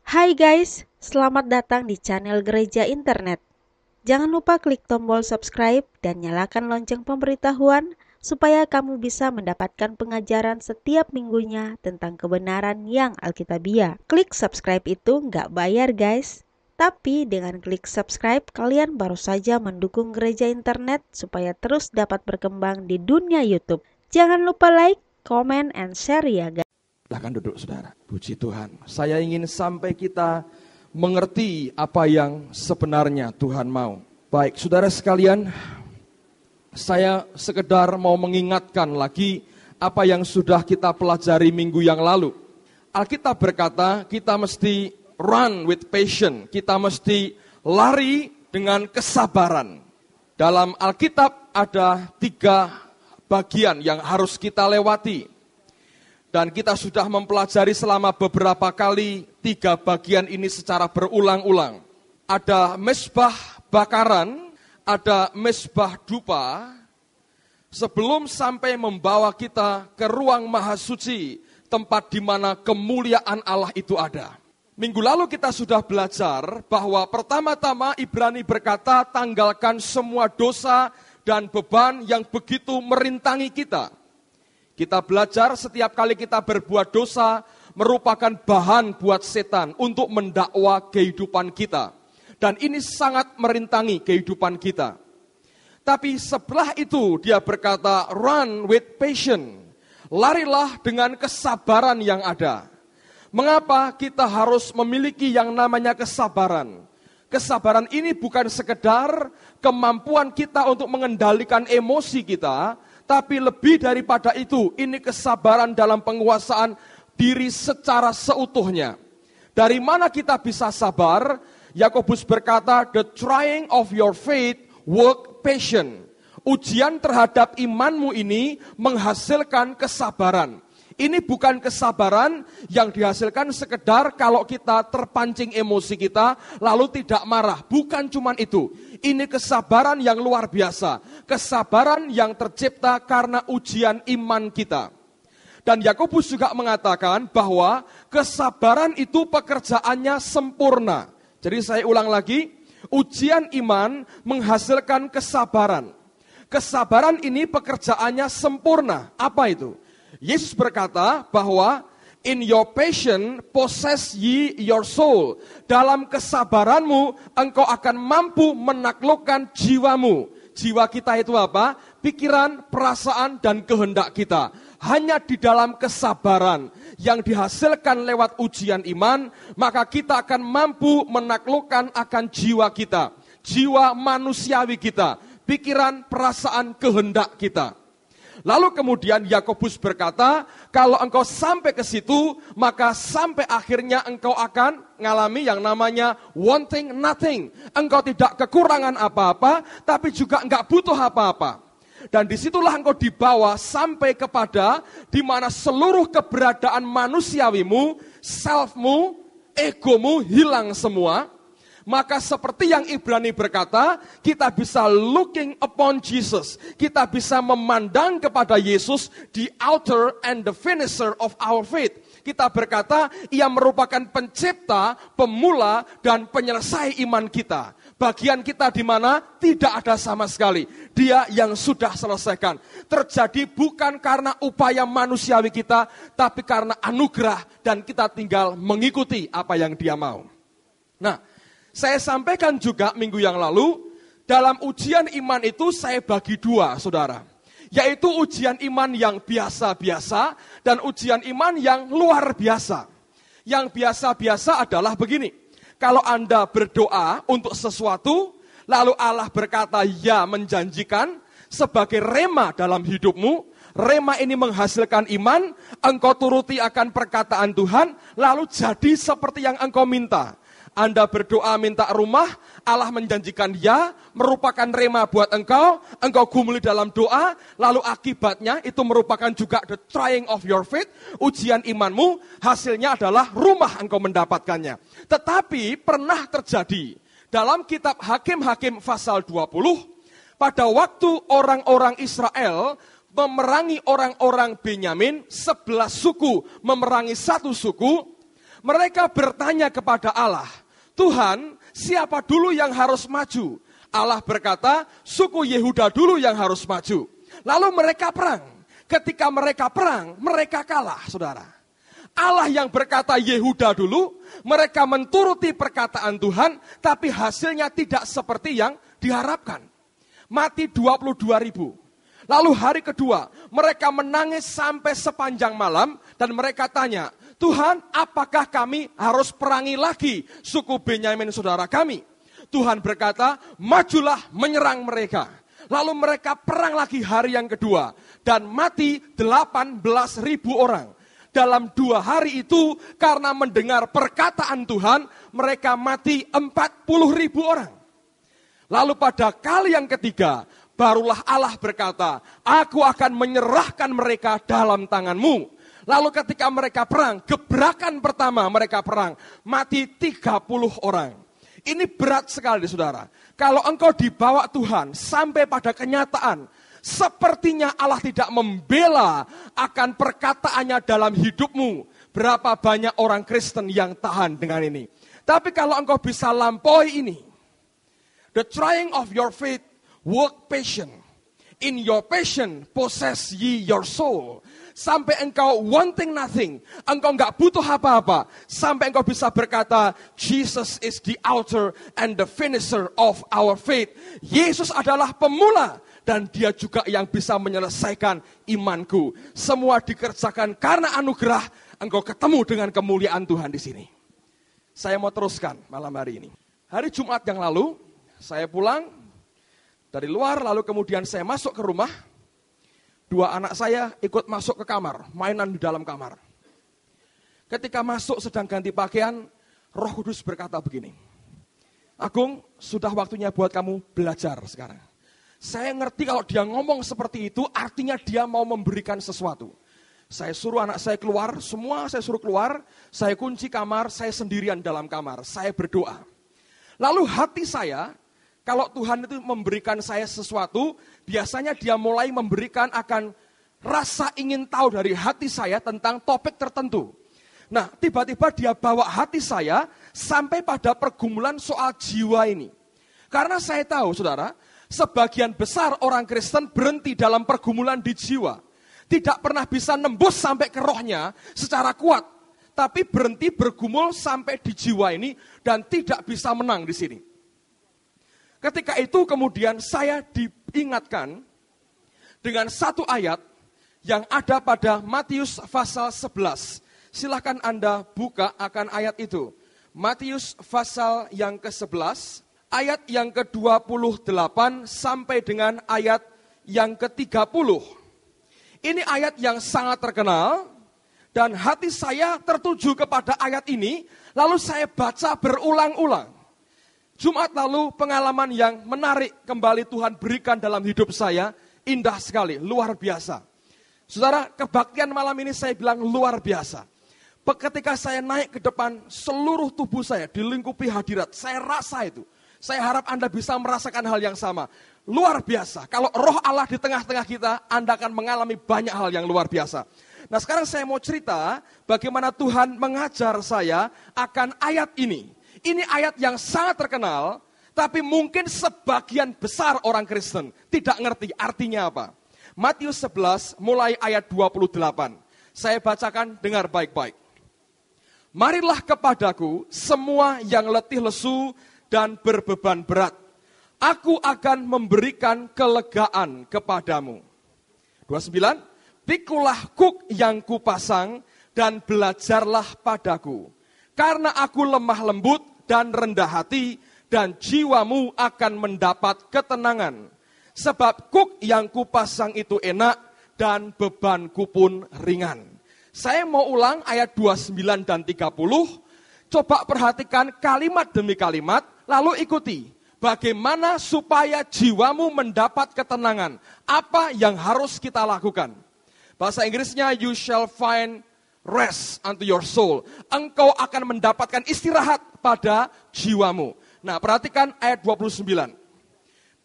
Hai guys, selamat datang di channel Gereja Internet. Jangan lupa klik tombol subscribe dan nyalakan lonceng pemberitahuan supaya kamu bisa mendapatkan pengajaran setiap minggunya tentang kebenaran yang alkitabiah. Klik subscribe itu nggak bayar guys. Tapi dengan klik subscribe, kalian baru saja mendukung Gereja Internet supaya terus dapat berkembang di dunia YouTube. Jangan lupa like, comment, and share ya guys. Silahkan duduk saudara. Puji Tuhan. Saya ingin sampai kita mengerti apa yang sebenarnya Tuhan mau. Baik saudara sekalian, saya sekedar mau mengingatkan lagi apa yang sudah kita pelajari minggu yang lalu. Alkitab berkata kita mesti run with passion. Kita mesti lari dengan kesabaran. Dalam Alkitab ada 3 bagian yang harus kita lewati. Dan kita sudah mempelajari selama beberapa kali 3 bagian ini secara berulang-ulang. Ada mezbah bakaran, ada mezbah dupa, sebelum sampai membawa kita ke ruang maha suci, tempat di mana kemuliaan Allah itu ada. Minggu lalu kita sudah belajar bahwa pertama-tama Ibrani berkata, tanggalkan semua dosa dan beban yang begitu merintangi kita. Kita belajar setiap kali kita berbuat dosa merupakan bahan buat setan untuk mendakwa kehidupan kita. Dan ini sangat merintangi kehidupan kita. Tapi setelah itu dia berkata, run with passion. Larilah dengan kesabaran yang ada. Mengapa kita harus memiliki yang namanya kesabaran? Kesabaran ini bukan sekedar kemampuan kita untuk mengendalikan emosi kita, tapi lebih daripada itu, ini kesabaran dalam penguasaan diri secara seutuhnya. Dari mana kita bisa sabar? Yakobus berkata, the trying of your faith work passion. Ujian terhadap imanmu ini menghasilkan kesabaran. Ini bukan kesabaran yang dihasilkan sekedar kalau kita terpancing emosi kita, lalu tidak marah. Bukan cuma itu. Ini kesabaran yang luar biasa. Kesabaran yang tercipta karena ujian iman kita. Dan Yakobus juga mengatakan bahwa kesabaran itu pekerjaannya sempurna. Jadi saya ulang lagi, ujian iman menghasilkan kesabaran. Kesabaran ini pekerjaannya sempurna. Apa itu? Yesus berkata bahwa in your passion possess ye your soul. Dalam kesabaranmu engkau akan mampu menaklukkan jiwamu. Jiwa kita itu apa? Pikiran, perasaan, dan kehendak kita. Hanya di dalam kesabaran yang dihasilkan lewat ujian iman, maka kita akan mampu menaklukkan akan jiwa kita. Jiwa manusiawi kita. Pikiran, perasaan, kehendak kita. Lalu kemudian Yakobus berkata, kalau engkau sampai ke situ, maka sampai akhirnya engkau akan mengalami yang namanya wanting nothing. Engkau tidak kekurangan apa-apa, tapi juga enggak butuh apa-apa. Dan disitulah engkau dibawa sampai kepada di mana seluruh keberadaan manusiawimu, selfmu, egomu hilang semua. Maka seperti yang Ibrani berkata, kita bisa looking upon Jesus. Kita bisa memandang kepada Yesus, the author and the finisher of our faith. Kita berkata, ia merupakan pencipta, pemula, dan penyelesai iman kita. Bagian kita di mana tidak ada sama sekali. Dia yang sudah selesaikan. Terjadi bukan karena upaya manusiawi kita, tapi karena anugerah dan kita tinggal mengikuti apa yang dia mau. Nah, saya sampaikan juga minggu yang lalu, dalam ujian iman itu saya bagi 2, saudara. Yaitu ujian iman yang biasa-biasa dan ujian iman yang luar biasa. Yang biasa-biasa adalah begini, kalau Anda berdoa untuk sesuatu, lalu Allah berkata ya menjanjikan sebagai rema dalam hidupmu, rema ini menghasilkan iman, engkau turuti akan perkataan Tuhan, lalu jadi seperti yang engkau minta. Anda berdoa minta rumah, Allah menjanjikan ya, merupakan rema buat engkau gumuli dalam doa, lalu akibatnya itu merupakan juga the trying of your faith, ujian imanmu, hasilnya adalah rumah engkau mendapatkannya. Tetapi pernah terjadi dalam kitab Hakim-Hakim pasal 20, pada waktu orang-orang Israel memerangi orang-orang Benyamin, 11 suku memerangi 1 suku, Mereka bertanya kepada Allah, Tuhan, siapa dulu yang harus maju? Allah berkata, suku Yehuda dulu yang harus maju. Lalu mereka perang. Ketika mereka perang, mereka kalah, saudara. Allah yang berkata Yehuda dulu, mereka menturuti perkataan Tuhan, tapi hasilnya tidak seperti yang diharapkan. Mati 22.000. Lalu hari kedua, mereka menangis sampai sepanjang malam, dan mereka tanya, Tuhan, apakah kami harus perangi lagi suku Benyamin saudara kami? Tuhan berkata, majulah menyerang mereka. Lalu mereka perang lagi hari yang kedua, dan mati 18.000 orang. Dalam 2 hari itu, karena mendengar perkataan Tuhan, mereka mati 40.000 orang. Lalu pada kali yang ketiga, barulah Allah berkata, aku akan menyerahkan mereka dalam tanganmu. Lalu ketika mereka perang, gebrakan pertama mereka perang, mati 30 orang. Ini berat sekali, saudara. Kalau engkau dibawa Tuhan sampai pada kenyataan, sepertinya Allah tidak membela akan perkataannya dalam hidupmu. Berapa banyak orang Kristen yang tahan dengan ini. Tapi kalau engkau bisa lampaui ini, the trying of your faith work patient. In your passion possess ye your soul. Sampai engkau wanting nothing. Engkau enggak butuh apa-apa. Sampai engkau bisa berkata, Jesus is the author and the finisher of our faith. Yesus adalah pemula. Dan dia juga yang bisa menyelesaikan imanku. Semua dikerjakan karena anugerah. Engkau ketemu dengan kemuliaan Tuhan di sini. Saya mau teruskan malam hari ini. Hari Jumat yang lalu, saya pulang dari luar, lalu kemudian saya masuk ke rumah. 2 anak saya ikut masuk ke kamar, mainan di dalam kamar. Ketika masuk sedang ganti pakaian, Roh Kudus berkata begini, Agung, sudah waktunya buat kamu belajar sekarang. Saya ngerti kalau dia ngomong seperti itu, artinya dia mau memberikan sesuatu. Saya suruh anak saya keluar, semua saya suruh keluar, saya kunci kamar, saya sendirian dalam kamar, saya berdoa. Lalu hati saya, kalau Tuhan itu memberikan saya sesuatu, biasanya dia mulai memberikan akan rasa ingin tahu dari hati saya tentang topik tertentu. Nah, tiba-tiba dia bawa hati saya sampai pada pergumulan soal jiwa ini. Karena saya tahu, saudara, sebagian besar orang Kristen berhenti dalam pergumulan di jiwa. Tidak pernah bisa nembus sampai ke rohnya secara kuat. Tapi berhenti bergumul sampai di jiwa ini dan tidak bisa menang di sini. Ketika itu kemudian saya diingatkan dengan satu ayat yang ada pada Matius pasal 11. Silakan Anda buka akan ayat itu. Matius pasal yang ke-11, ayat yang ke-28 sampai dengan ayat yang ke-30. Ini ayat yang sangat terkenal dan hati saya tertuju kepada ayat ini, lalu saya baca berulang-ulang. Jumat lalu pengalaman yang menarik kembali Tuhan berikan dalam hidup saya, indah sekali, luar biasa. Saudara, kebaktian malam ini saya bilang luar biasa. Ketika saya naik ke depan, seluruh tubuh saya dilingkupi hadirat, saya rasa itu. Saya harap Anda bisa merasakan hal yang sama. Luar biasa, kalau roh Allah di tengah-tengah kita, Anda akan mengalami banyak hal yang luar biasa. Nah sekarang saya mau cerita bagaimana Tuhan mengajar saya akan ayat ini. Ini ayat yang sangat terkenal, tapi mungkin sebagian besar orang Kristen tidak ngerti artinya apa. Matius 11 mulai ayat 28. Saya bacakan, dengar baik-baik. Marilah kepadaku semua yang letih lesu dan berbeban berat. Aku akan memberikan kelegaan kepadamu. 29. Pikulah kuk yang kupasang dan belajarlah padaku. Karena aku lemah lembut dan rendah hati, dan jiwamu akan mendapat ketenangan. Sebab kuk yang kupasang itu enak, dan bebanku pun ringan. Saya mau ulang ayat 29 dan 30. Coba perhatikan kalimat demi kalimat, lalu ikuti. Bagaimana supaya jiwamu mendapat ketenangan? Apa yang harus kita lakukan? Bahasa Inggrisnya, you shall find rest unto your soul. Engkau akan mendapatkan istirahat pada jiwamu. Nah, perhatikan ayat 29.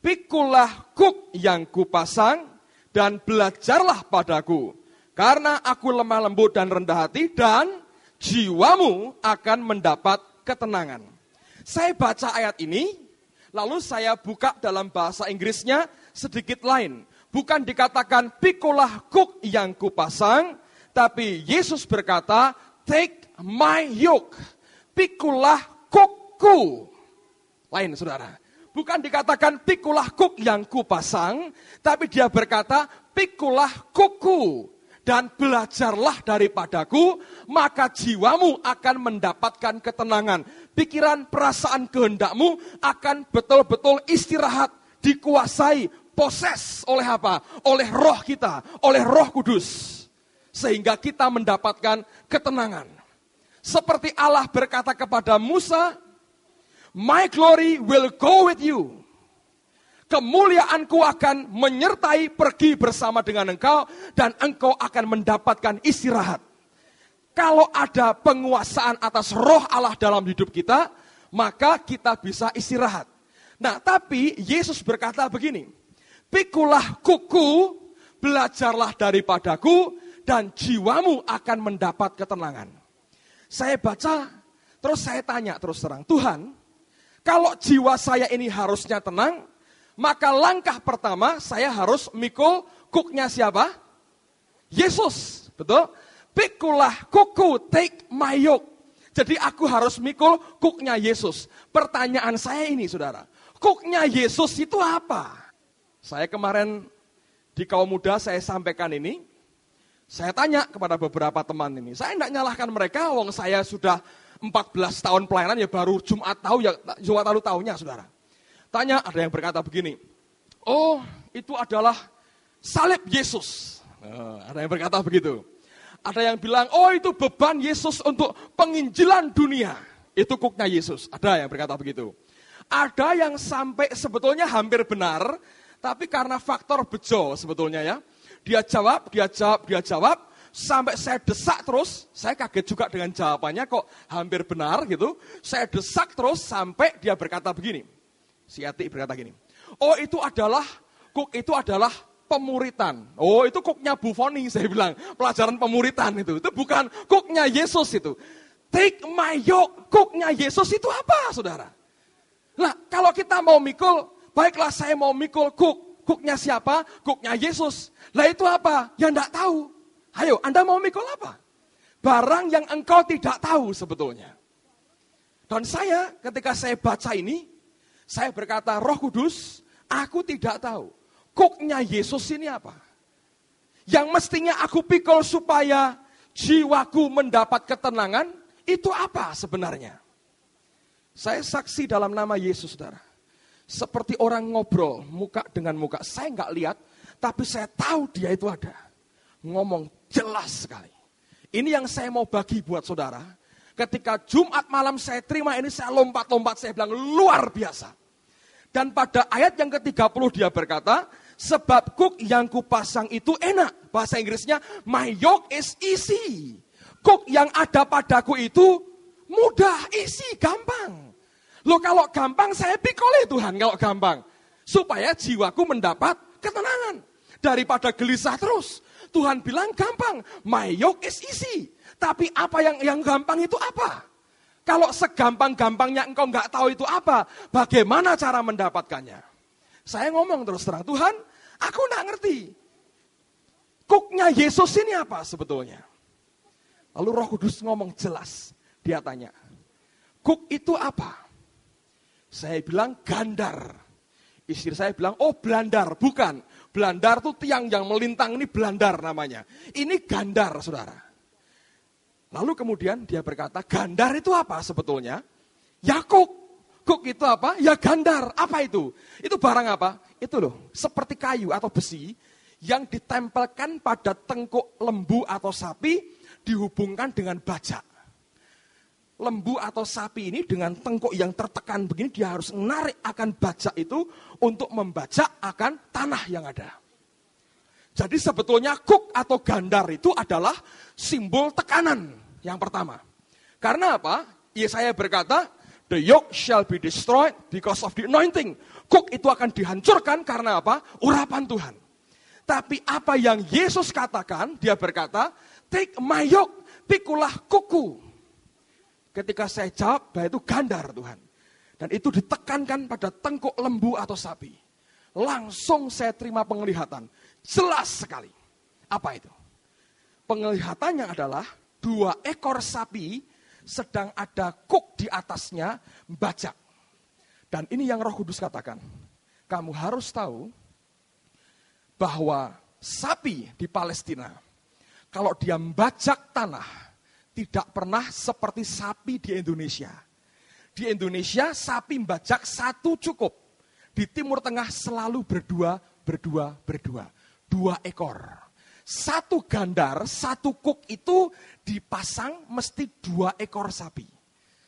Pikulah kuk yang kupasang dan belajarlah padaku. Karena aku lemah lembut dan rendah hati dan jiwamu akan mendapat ketenangan. Saya baca ayat ini, lalu saya buka dalam bahasa Inggrisnya sedikit lain. Bukan dikatakan pikulah kuk yang kupasang, tapi Yesus berkata, take my yoke. Pikulah kukku. Lain saudara. Bukan dikatakan pikulah kuk yang kupasang, tapi dia berkata, pikulah kukku. Dan belajarlah daripadaku, maka jiwamu akan mendapatkan ketenangan. Pikiran, perasaan, kehendakmu akan betul-betul istirahat, dikuasai, poses oleh apa? Oleh roh kita, oleh Roh Kudus. Sehingga kita mendapatkan ketenangan. Seperti Allah berkata kepada Musa, my glory will go with you. Kemuliaanku akan menyertai pergi bersama dengan engkau dan engkau akan mendapatkan istirahat. Kalau ada penguasaan atas roh Allah dalam hidup kita, maka kita bisa istirahat. Nah, tapi Yesus berkata begini, pikulah kuku, belajarlah daripadaku, dan jiwamu akan mendapat ketenangan. Saya baca, terus saya tanya terus terang, Tuhan, kalau jiwa saya ini harusnya tenang, maka langkah pertama saya harus mikul kuknya siapa? Yesus, betul? Pikulah kuku, take my yoke. Jadi aku harus mikul kuknya Yesus. Pertanyaan saya ini saudara, kuknya Yesus itu apa? Saya kemarin di kaum muda saya sampaikan ini, saya tanya kepada beberapa teman ini, saya tidak nyalahkan mereka, wong saya sudah 14 tahun pelayanan ya baru Jumat tahu ya, Jumat lalu tahunya saudara. Tanya, ada yang berkata begini, oh itu adalah salib Yesus. Ada yang berkata begitu. Ada yang bilang, oh itu beban Yesus untuk penginjilan dunia. Itu kuknya Yesus. Ada yang berkata begitu. Ada yang sampai sebetulnya hampir benar, tapi karena faktor bejo sebetulnya ya. Dia jawab, sampai saya desak terus, saya kaget juga dengan jawabannya kok hampir benar gitu. Saya desak terus sampai dia berkata begini. Si Ati berkata gini, oh itu adalah, kuk itu adalah pemuritan. Oh itu kuknya Bu Foni, saya bilang, pelajaran pemuritan itu bukan kuknya Yesus itu. Take my yoke, kuknya Yesus itu apa saudara? Nah kalau kita mau mikul, baiklah saya mau mikul kuknya siapa? Kuknya Yesus. Lah itu apa? Ya enggak tahu. Ayo Anda mau mikul apa? Barang yang engkau tidak tahu sebetulnya. Dan saya ketika saya baca ini, saya berkata, Roh Kudus, aku tidak tahu. Kuknya Yesus ini apa? Yang mestinya aku pikul supaya jiwaku mendapat ketenangan, itu apa sebenarnya? Saya saksi dalam nama Yesus, saudara. Seperti orang ngobrol, muka dengan muka. Saya nggak lihat, tapi saya tahu dia itu ada. Ngomong jelas sekali. Ini yang saya mau bagi buat saudara. Ketika Jumat malam saya terima ini, saya lompat-lompat, saya bilang luar biasa. Dan pada ayat yang ke-30 dia berkata, sebab kuk yang kupasang itu enak. Bahasa Inggrisnya, my yoke is easy. Kuk yang ada padaku itu mudah, easy, gampang. Loh kalau gampang saya pikul Tuhan, kalau gampang. Supaya jiwaku mendapat ketenangan. Daripada gelisah terus. Tuhan bilang gampang, my yoke is easy. Tapi apa yang gampang itu apa? Kalau segampang-gampangnya engkau nggak tahu itu apa, bagaimana cara mendapatkannya? Saya ngomong terus terang, Tuhan, aku nggak ngerti. Kuknya Yesus ini apa sebetulnya? Lalu Roh Kudus ngomong jelas, dia tanya, kuk itu apa? Saya bilang gandar. Istri saya bilang, oh belandar, bukan. Belandar itu tiang yang melintang, ini belandar namanya. Ini gandar, saudara. Lalu kemudian dia berkata, gandar itu apa sebetulnya? Ya kuk. Kuk itu apa? Ya gandar. Apa itu? Itu barang apa? Itu loh, seperti kayu atau besi yang ditempelkan pada tengkuk lembu atau sapi, dihubungkan dengan bajak. Lembu atau sapi ini dengan tengkuk yang tertekan begini, dia harus menarik akan bajak itu untuk membajak akan tanah yang ada. Jadi sebetulnya kuk atau gandar itu adalah simbol tekanan yang pertama. Karena apa? Yesaya berkata, the yoke shall be destroyed because of the anointing. Kuk itu akan dihancurkan karena apa? Urapan Tuhan. Tapi apa yang Yesus katakan, dia berkata, take my yoke, pikulah kuku. Ketika saya jawab bahwa itu gandar Tuhan. Dan itu ditekankan pada tengkuk lembu atau sapi. Langsung saya terima penglihatan. Jelas sekali. Apa itu? Penglihatannya adalah 2 ekor sapi sedang ada kuk di atasnya bajak. Dan ini yang Roh Kudus katakan. Kamu harus tahu bahwa sapi di Palestina, kalau dia membajak tanah, tidak pernah seperti sapi di Indonesia. Di Indonesia sapi membajak 1 cukup. Di Timur Tengah selalu berdua. 2 ekor. 1 gandar, 1 kuk itu dipasang mesti 2 ekor sapi.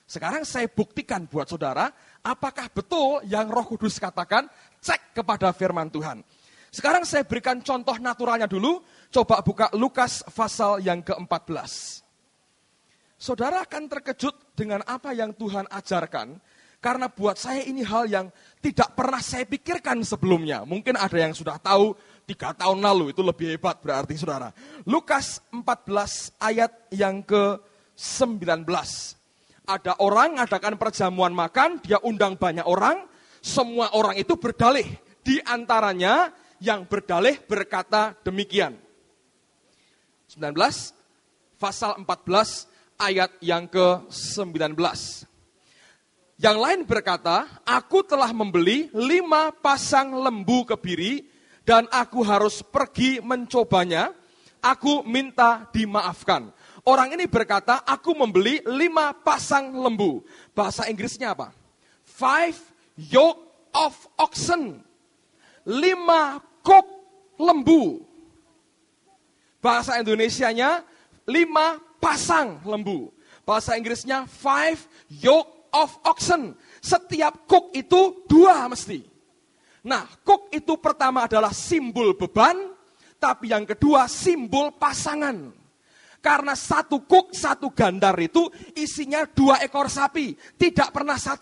Sekarang saya buktikan buat saudara, apakah betul yang Roh Kudus katakan, cek kepada firman Tuhan. Sekarang saya berikan contoh naturalnya dulu, coba buka Lukas pasal yang ke-14. Saudara akan terkejut dengan apa yang Tuhan ajarkan, karena buat saya ini hal yang tidak pernah saya pikirkan sebelumnya. Mungkin ada yang sudah tahu 3 tahun lalu, itu lebih hebat berarti saudara. Lukas 14 ayat yang ke-19. Ada orang ngadakan perjamuan makan, dia undang banyak orang, semua orang itu berdalih. Di antaranya yang berdalih berkata demikian. 19, pasal 14 ayat yang ke-19. Yang lain berkata, aku telah membeli 5 pasang lembu kebiri dan aku harus pergi mencobanya. Aku minta dimaafkan. Orang ini berkata, aku membeli 5 pasang lembu. Bahasa Inggrisnya apa? 5 yoke of oxen. 5 kuk lembu. Bahasa Indonesianya 5 pasang lembu. Bahasa Inggrisnya 5 yoke of oxen. Setiap kuk itu 2 mesti. Nah, kuk itu pertama adalah simbol beban, tapi yang kedua simbol pasangan. Karena 1 kuk, 1 gandar itu isinya 2 ekor sapi, tidak pernah 1.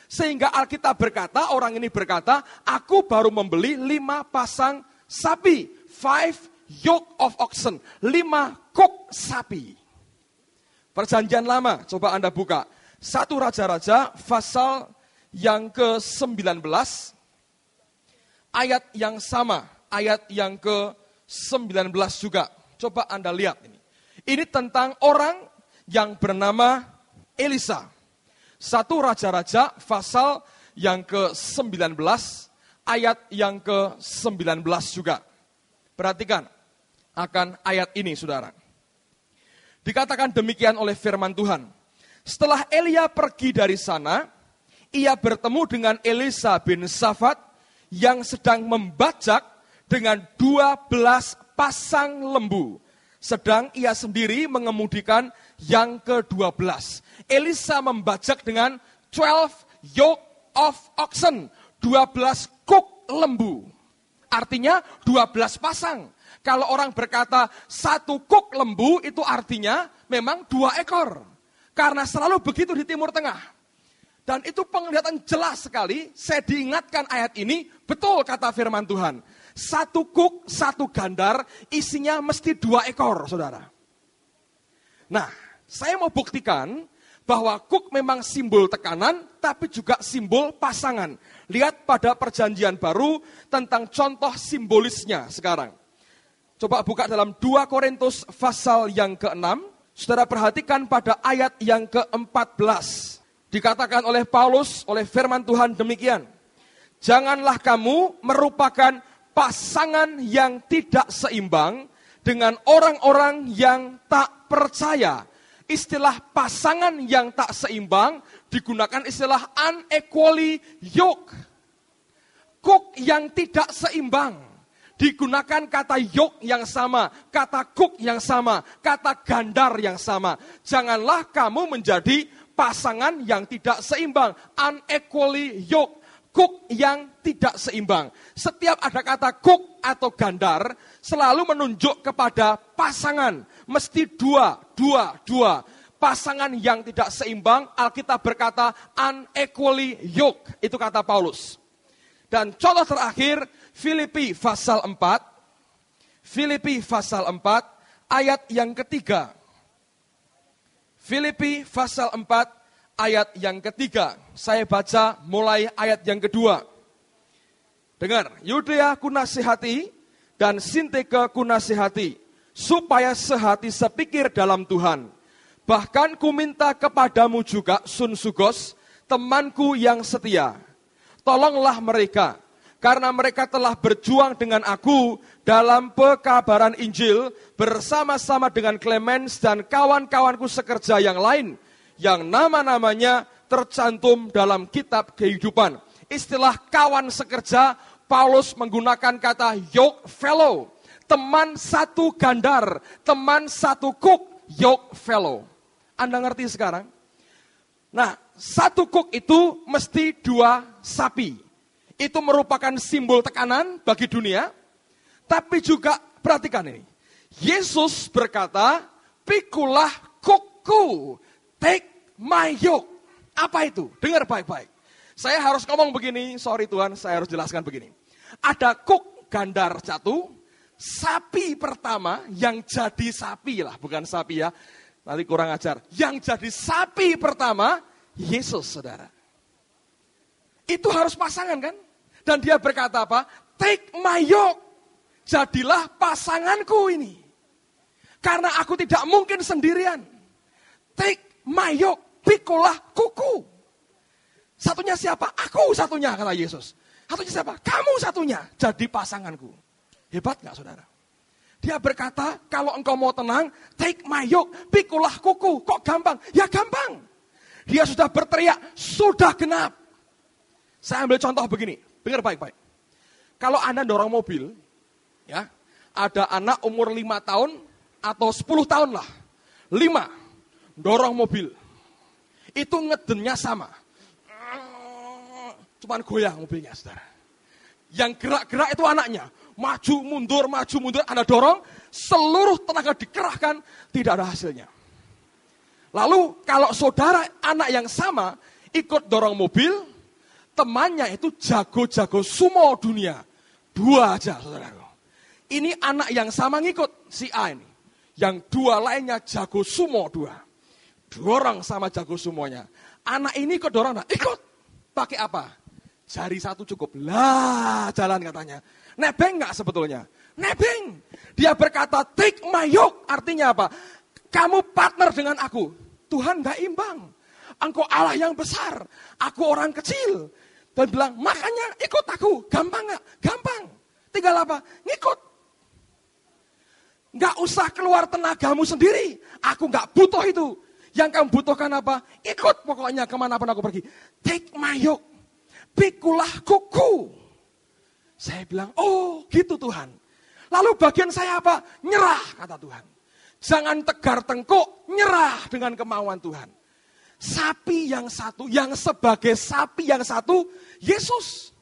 Sehingga Alkitab berkata, orang ini berkata, aku baru membeli 5 pasang sapi. 5 yoke of oxen, 5 kuk sapi. Perjanjian Lama, coba Anda buka. 1 Raja-Raja, pasal yang ke-19, ayat yang sama, ayat yang ke-19 juga. Coba Anda lihat ini. Ini tentang orang yang bernama Elisa. 1 Raja-Raja, pasal yang ke-19, ayat yang ke-19 juga. Perhatikan akan ayat ini, saudara. Dikatakan demikian oleh firman Tuhan. Setelah Elia pergi dari sana, ia bertemu dengan Elisa bin Safat yang sedang membajak dengan 12 pasang lembu. Sedang ia sendiri mengemudikan yang ke-12. Elisa membajak dengan 12 yoke of oxen, 12 kuk lembu. Artinya 12 pasang. Kalau orang berkata 1 kuk lembu itu artinya memang 2 ekor. Karena selalu begitu di Timur Tengah. Dan itu penglihatan jelas sekali, saya diingatkan ayat ini, betul kata firman Tuhan. 1 kuk, 1 gandar, isinya mesti 2 ekor, saudara. Nah, saya mau buktikan bahwa kuk memang simbol tekanan, tapi juga simbol pasangan. Lihat pada perjanjian baru tentang contoh simbolisnya sekarang. Coba buka dalam 2 Korintus pasal yang ke-6. Saudara perhatikan pada ayat yang ke-14. Dikatakan oleh Paulus, oleh firman Tuhan demikian. Janganlah kamu merupakan pasangan yang tidak seimbang dengan orang-orang yang tak percaya. Istilah pasangan yang tak seimbang digunakan istilah unequally yoke. Kuk yang tidak seimbang. Digunakan kata yoke yang sama, kata kuk yang sama, kata gandar yang sama. Janganlah kamu menjadi pasangan yang tidak seimbang, unequally yoke, kuk yang tidak seimbang. Setiap ada kata kuk atau gandar, selalu menunjuk kepada pasangan. Mesti 2. Pasangan yang tidak seimbang, Alkitab berkata unequally yoke. Itu kata Paulus. Dan contoh terakhir, Filipi pasal 4. Filipi pasal 4, ayat yang ketiga. Filipi pasal 4 ayat yang ketiga. Saya baca mulai ayat yang kedua. Dengar, Yudea kunasihati dan Sintike kunasihati, supaya sehati sepikir dalam Tuhan. Bahkan ku minta kepadamu juga, Sunsugos, temanku yang setia. Tolonglah mereka, karena mereka telah berjuang dengan aku dalam pekabaran Injil bersama-sama dengan Clemens dan kawan-kawanku sekerja yang lain, yang nama-namanya tercantum dalam kitab kehidupan. Istilah kawan sekerja, Paulus menggunakan kata yoke fellow, teman satu gandar, teman satu cook, yoke fellow. Anda ngerti sekarang? Nah, satu cook itu mesti 2 sapi. Itu merupakan simbol tekanan bagi dunia. Tapi juga, perhatikan ini. Yesus berkata, pikulah cookku, take my yoke. Apa itu? Dengar baik-baik. Saya harus ngomong begini, sorry Tuhan, saya harus jelaskan begini. Ada cook gandar satu, sapi pertama yang jadi sapi lah, bukan sapi ya. Nanti kurang ajar. Yang jadi sapi pertama, Yesus, saudara. Itu harus pasangan kan? Dan dia berkata apa? Take my yoke. Jadilah pasanganku ini. Karena aku tidak mungkin sendirian. Take my yoke. Pikulah kuku. Satunya siapa? Aku satunya, kata Yesus. Satunya siapa? Kamu satunya. Jadi pasanganku. Hebat gak, saudara? Dia berkata, kalau engkau mau tenang, take my yoke, pikulah kuku. Kok gampang? Ya gampang. Dia sudah berteriak, sudah genap. Saya ambil contoh begini, dengar baik-baik. Kalau Anda dorong mobil, ya, ada anak umur 5 tahun atau 10 tahun lah. 5, dorong mobil. Itu ngedennya sama. Cuman goyang mobilnya, saudara. Yang gerak-gerak itu anaknya. Maju, mundur, Anda dorong, seluruh tenaga dikerahkan, tidak ada hasilnya. Lalu kalau saudara anak yang sama, ikut dorong mobil, temannya itu jago-jago sumo dunia. 2 aja, saudara. Ini anak yang sama ngikut, si A ini. Yang 2 lainnya jago sumo 2. 2 orang sama jago sumonya. Anak ini ikut dorong, ikut. Pakai apa? Jari 1 cukup. Lah, jalan katanya. Nebeng gak sebetulnya? Nebeng. Dia berkata, take my yoke. Artinya apa? Kamu partner dengan aku. Tuhan gak imbang. Engkau Allah yang besar. Aku orang kecil. Dan bilang, makanya ikut aku. Gampang gak? Gampang. Tinggal apa? Ngikut. Gak usah keluar tenagamu sendiri. Aku gak butuh itu. Yang kamu butuhkan apa? Ikut pokoknya kemanapun aku pergi. Take my yoke. Pikulah kuku. Saya bilang, oh gitu Tuhan. Lalu bagian saya apa? Nyerah, kata Tuhan. Jangan tegar tengkuk, nyerah dengan kemauan Tuhan. Sapi yang satu, yang sebagai sapi yang satu, Yesus.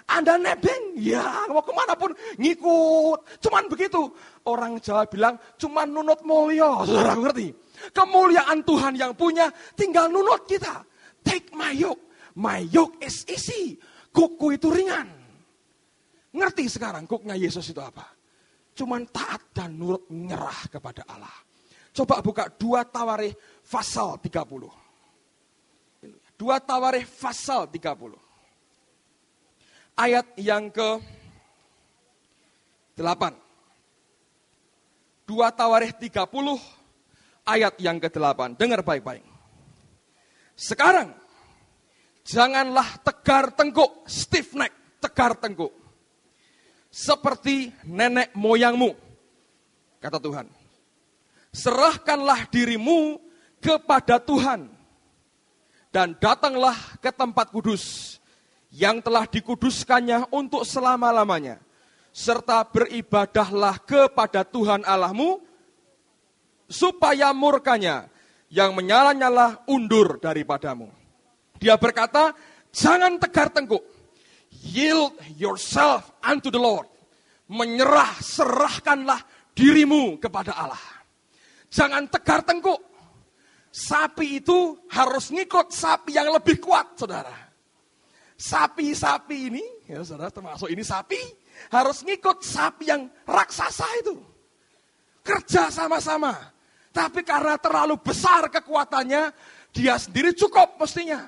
Anda nebeng, ya mau kemanapun ngikut. Cuman begitu. Orang Jawa bilang, cuman nunut mulya. Saudara ngerti? Kemuliaan Tuhan yang punya, tinggal nunut kita. Take my yoke. My yoke is easy. Kuku itu ringan. Ngerti sekarang kuknya Yesus itu apa? Cuman taat dan nurut nyerah kepada Allah. Coba buka 2 Tawarikh pasal 30. 2 Tawarikh pasal 30. Ayat yang ke-8. 2 Tawarikh 30 ayat yang ke-8. Dengar baik-baik. Sekarang janganlah tegar tengkuk, stiff neck, tegar tengkuk. Seperti nenek moyangmu, kata Tuhan. Serahkanlah dirimu kepada Tuhan. Dan datanglah ke tempat kudus yang telah dikuduskannya untuk selama-lamanya. Serta beribadahlah kepada Tuhan Allahmu, supaya murkanya yang menyala-nyala undur daripadamu. Dia berkata, jangan tegar tengkuk. Yield yourself unto the Lord. Menyerah, serahkanlah dirimu kepada Allah. Jangan tegar tengkuk. Sapi itu harus ngikut sapi yang lebih kuat, saudara. Sapi-sapi ini, ya saudara, termasuk ini sapi, harus ngikut sapi yang raksasa itu. Kerja sama-sama. Tapi karena terlalu besar kekuatannya, dia sendiri cukup mestinya.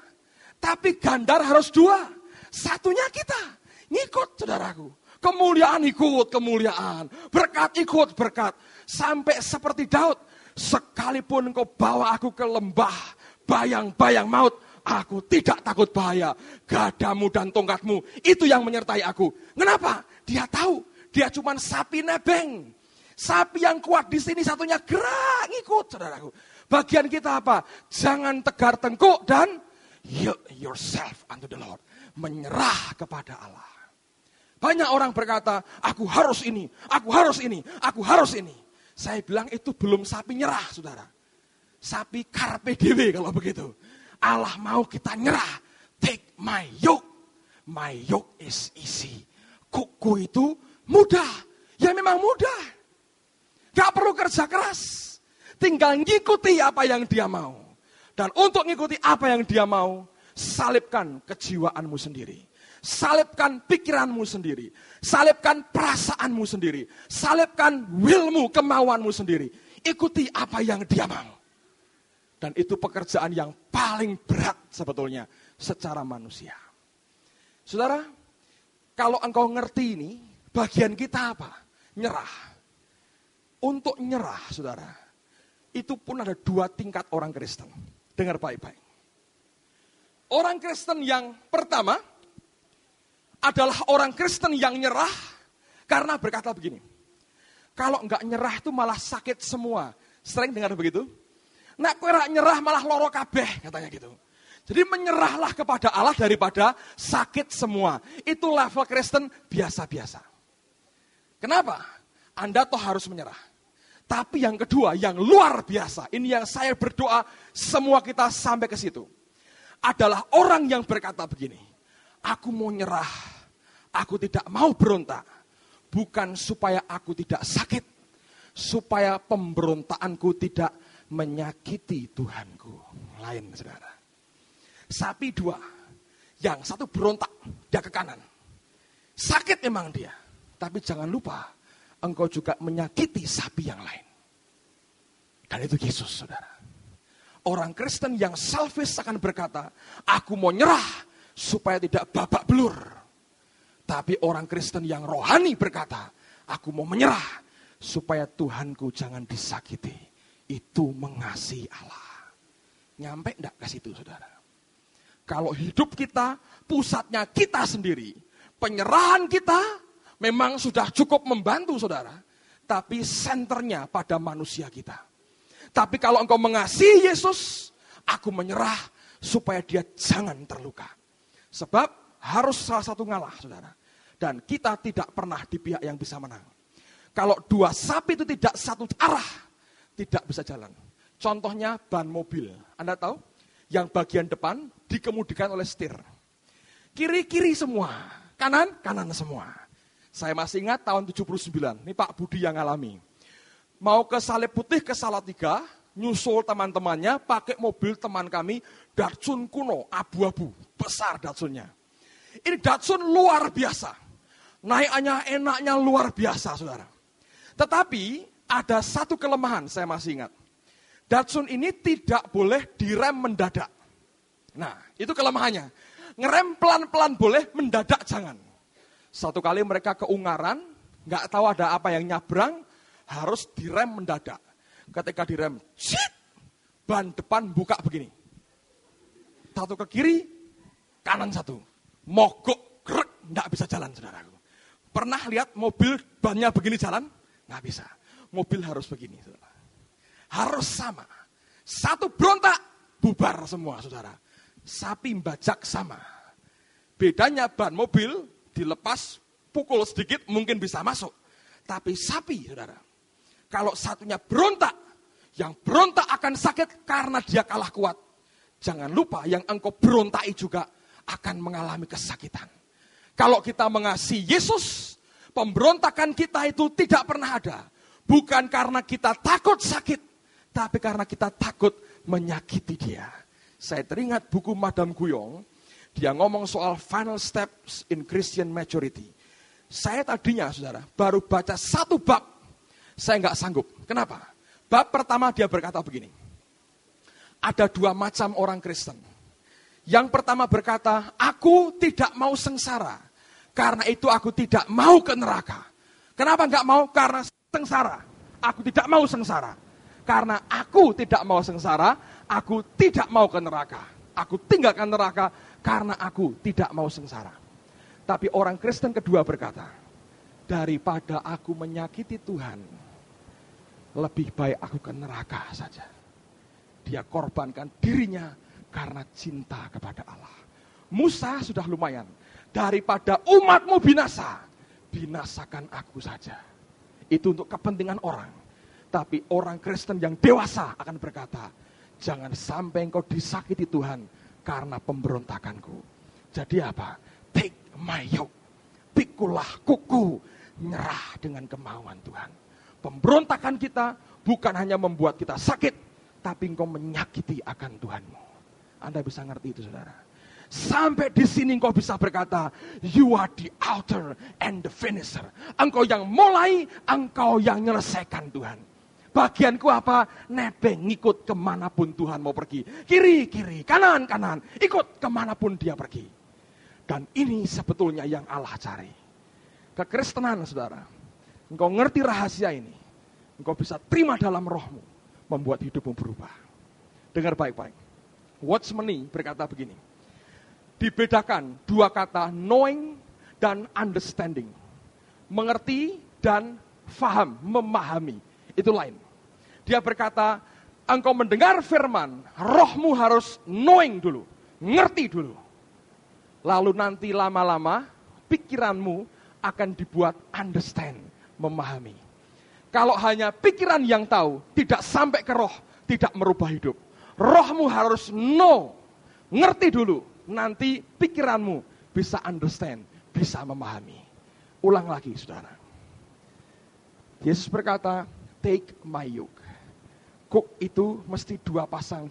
Tapi gandar harus dua. Satunya kita. Ngikut saudaraku. Kemuliaan ikut kemuliaan. Berkat ikut berkat. Sampai seperti Daud. Sekalipun engkau bawa aku ke lembah bayang-bayang maut, aku tidak takut bahaya. Gadamu dan tongkatmu, itu yang menyertai aku. Kenapa? Dia tahu, dia cuma sapi nebeng. Sapi yang kuat di sini satunya gerak ngikut, saudaraku. Bagian kita apa? Jangan tegar tengkuk dan yield yourself unto the Lord. Menyerah kepada Allah. Banyak orang berkata, aku harus ini, aku harus ini, aku harus ini. Saya bilang itu belum sapi nyerah, saudara. Sapi carpe diem kalau begitu. Allah mau kita nyerah. Take my yoke. My yoke is easy. Kuku itu mudah. Ya memang mudah. Gak perlu kerja keras. Tinggal ngikuti apa yang dia mau. Dan untuk ngikuti apa yang dia mau, salibkan kejiwaanmu sendiri. Salibkan pikiranmu sendiri. Salibkan perasaanmu sendiri. Salibkan willmu, kemauanmu sendiri. Ikuti apa yang dia mau. Dan itu pekerjaan yang paling berat sebetulnya secara manusia. Saudara, kalau engkau ngerti ini, bagian kita apa? Nyerah. Untuk nyerah, saudara, itu pun ada dua tingkat orang Kristen. Dengar baik-baik. Orang Kristen yang pertama adalah orang Kristen yang nyerah karena berkata begini. Kalau enggak nyerah itu malah sakit semua. Sering dengar begitu? Nek kowe ora nyerah malah loro kabeh, katanya gitu. Jadi menyerahlah kepada Allah daripada sakit semua. Itu level Kristen biasa-biasa. Kenapa? Anda toh harus menyerah. Tapi yang kedua, yang luar biasa, ini yang saya berdoa semua kita sampai ke situ. Adalah orang yang berkata begini, aku mau nyerah, aku tidak mau berontak. Bukan supaya aku tidak sakit, supaya pemberontaanku tidak menyakiti Tuhanku. Lain, saudara. Sapi dua, yang satu berontak, dia ke kanan. Sakit memang dia, tapi jangan lupa, engkau juga menyakiti sapi yang lain. Dan itu Yesus, saudara. Orang Kristen yang selfish akan berkata, aku mau nyerah supaya tidak babak belur. Tapi orang Kristen yang rohani berkata, aku mau menyerah supaya Tuhanku jangan disakiti. Itu mengasihi Allah. Nyampe enggak ke situ, saudara? Kalau hidup kita, pusatnya kita sendiri. Penyerahan kita memang sudah cukup membantu, saudara. Tapi senternya pada manusia kita. Tapi kalau engkau mengasihi Yesus, aku menyerah supaya dia jangan terluka. Sebab harus salah satu ngalah, saudara. Dan kita tidak pernah di pihak yang bisa menang. Kalau dua sapi itu tidak satu arah, tidak bisa jalan. Contohnya ban mobil. Anda tahu? Yang bagian depan dikemudikan oleh setir. Kiri-kiri semua. Kanan semua. Saya masih ingat tahun 79. Ini Pak Budi yang alami. Mau ke Salib Putih, ke Salatiga, nyusul teman-temannya, pakai mobil teman kami, Datsun kuno, abu-abu, besar Datsunnya. Ini Datsun luar biasa. Naikannya enaknya luar biasa, saudara. Tetapi ada satu kelemahan, saya masih ingat. Datsun ini tidak boleh direm mendadak. Nah, itu kelemahannya. Ngerem pelan-pelan boleh, mendadak jangan. Satu kali mereka ke Ungaran, nggak tahu ada apa yang nyabrang, harus direm mendadak. Ketika direm, shit, ban depan buka begini. Satu ke kiri, kanan satu. Mogok, krek, nggak bisa jalan, saudaraku. Pernah lihat mobil bannya begini jalan? Nggak bisa. Mobil harus begini, saudara. Harus sama. Satu berontak, bubar semua, saudara. Sapi bajak sama. Bedanya ban mobil dilepas, pukul sedikit mungkin bisa masuk. Tapi sapi, saudara, kalau satunya berontak, yang berontak akan sakit karena dia kalah kuat. Jangan lupa yang engkau berontai juga akan mengalami kesakitan. Kalau kita mengasihi Yesus, pemberontakan kita itu tidak pernah ada. Bukan karena kita takut sakit, tapi karena kita takut menyakiti dia. Saya teringat buku Madam Guyong, dia ngomong soal final steps in Christian maturity. Saya tadinya, saudara, baru baca satu bab, saya nggak sanggup. Kenapa? Bab pertama dia berkata begini. Ada dua macam orang Kristen. Yang pertama berkata, aku tidak mau sengsara. Karena itu aku tidak mau ke neraka. Kenapa enggak mau? Karena sengsara. Aku tidak mau sengsara. Karena aku tidak mau sengsara, aku tidak mau ke neraka. Aku tinggalkan neraka karena aku tidak mau sengsara. Tapi orang Kristen kedua berkata, daripada aku menyakiti Tuhan, lebih baik aku ke neraka saja. Dia korbankan dirinya karena cinta kepada Allah. Musa sudah lumayan. Daripada umatmu binasa, binasakan aku saja. Itu untuk kepentingan orang. Tapi orang Kristen yang dewasa akan berkata, jangan sampai engkau disakiti Tuhan karena pemberontakanku. Jadi apa? Take my yoke. Pikulah kuku, nyerah dengan kemauan Tuhan. Pemberontakan kita bukan hanya membuat kita sakit, tapi engkau menyakiti akan Tuhanmu. Anda bisa ngerti itu, saudara. Sampai di sini engkau bisa berkata, you are the author and the finisher. Engkau yang mulai, engkau yang menyelesaikan Tuhan. Bagianku apa? Nebeng, ngikut kemanapun Tuhan mau pergi. Kiri, kiri, kanan, kanan. Ikut kemanapun dia pergi. Dan ini sebetulnya yang Allah cari. Kekristenan, saudara. Engkau ngerti rahasia ini. Engkau bisa terima dalam rohmu. Membuat hidupmu berubah. Dengar baik-baik. Watchmeni berkata begini. Dibedakan dua kata knowing dan understanding. Mengerti dan faham, memahami. Itu lain. Dia berkata, engkau mendengar firman, rohmu harus knowing dulu, ngerti dulu. Lalu nanti lama-lama, pikiranmu akan dibuat understand, memahami. Kalau hanya pikiran yang tahu, tidak sampai ke roh, tidak merubah hidup. Rohmu harus know, ngerti dulu. Nanti pikiranmu bisa understand, bisa memahami. Ulang lagi, saudara. Yesus berkata, take my yoke. Kuk itu mesti dua pasang.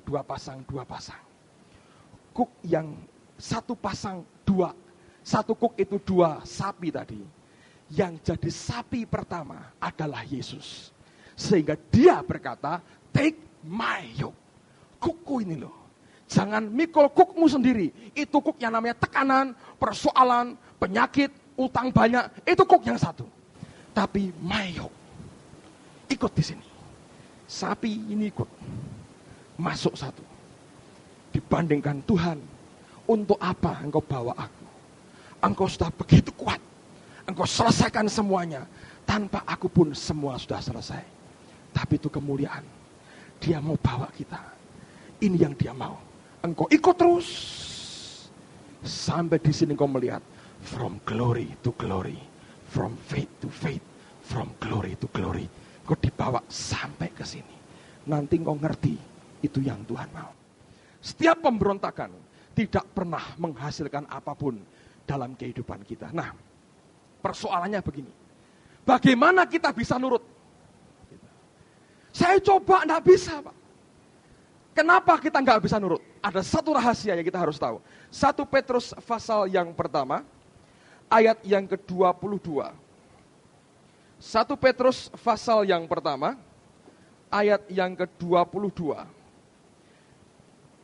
Kuk yang satu pasang dua. Satu kuk itu dua sapi tadi. Yang jadi sapi pertama adalah Yesus. Sehingga dia berkata, take my yoke. Kukku ini loh. Jangan mikul kukmu sendiri. Itu kuk yang namanya tekanan, persoalan, penyakit, utang banyak. Itu kuk yang satu. Tapi my yoke. Ikut di sini. Sapi ini ikut. Masuk satu. Dibandingkan Tuhan. Untuk apa engkau bawa aku? Engkau sudah begitu kuat. Engkau selesaikan semuanya. Tanpa aku pun semua sudah selesai. Tapi itu kemuliaan. Dia mau bawa kita. Ini yang dia mau. Engkau ikut terus. Sampai di sini engkau melihat. From glory to glory. From faith to faith. From glory to glory. Kau dibawa sampai ke sini. Nanti kau ngerti itu yang Tuhan mau. Setiap pemberontakan tidak pernah menghasilkan apapun dalam kehidupan kita. Nah, persoalannya begini. Bagaimana kita bisa nurut? Saya coba enggak bisa, Pak. Kenapa kita enggak bisa nurut? Ada satu rahasia yang kita harus tahu. 1 Petrus pasal yang pertama, ayat yang ke-22. 1 Petrus pasal yang pertama, ayat yang ke-22.